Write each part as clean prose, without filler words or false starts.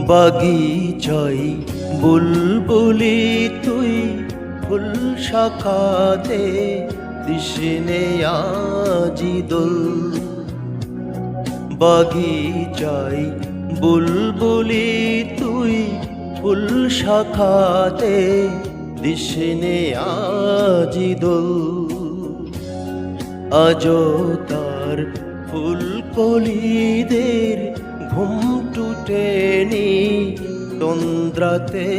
বাগিচায় বুলবুলি তুই ফুল শাখাতে দিশনে আজি দোল। বাগিচায় বুলবুলি তুই ফুল শাখাতে দিশনে আজি দোল। আজো তার ফুল কলিদের ঘুম টুটেনি তন্দ্রাতে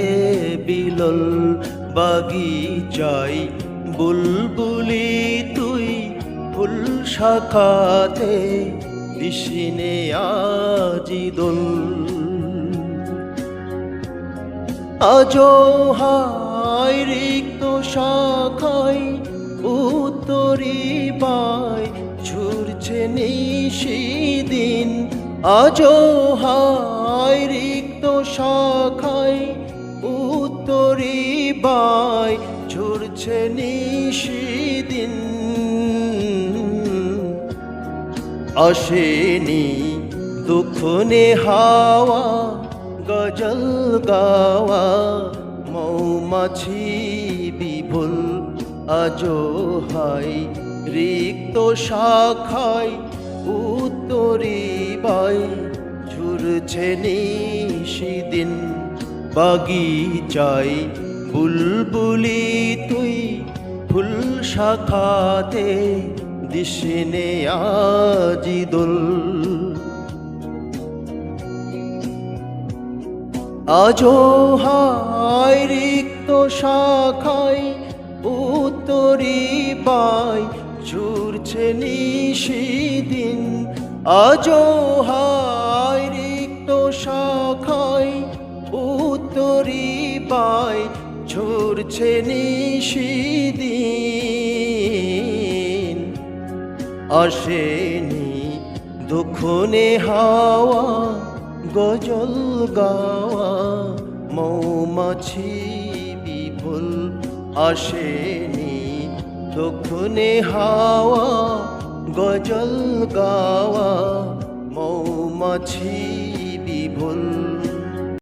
বিলল। বাগিচায় বুলবুলি তুই ফুল শাখাতে দিশনে আজি দোল। আজো হায় রিক্ত শাখায় উত্তরি বাই ছুড়ছে নিশিদিন। আজো হায় রিক্ত শাখায় উত্তরি বাই ছুড়ছে নিশিদিন। আসেনি দুঃখ নেহাওয়া গজল গাওয়া মৌমাছি বিভুল। আজো হায় রিক্ত শাখায় উত্তরি বাই ঝুরছে নিশিদিন। বাগিচায় বুলবুলি তুই ফুল শাখাতে দিশনে আজি দোল। আজো হায় রিক্ত শাখায় উত্তরি বাই ঝুরছে নিশিদিন। আজো হায় রিক্ত শাখায় উত্তরি বাই ঝুরছে নিশিদিন। আসেনি দুঃখ নেহাওয়া গজল গাওয়া মৌমাছি বিপুল। আসেনি দুঃখ নেহাওয়া গজল গাওয়া মৌমাছি বিপুল।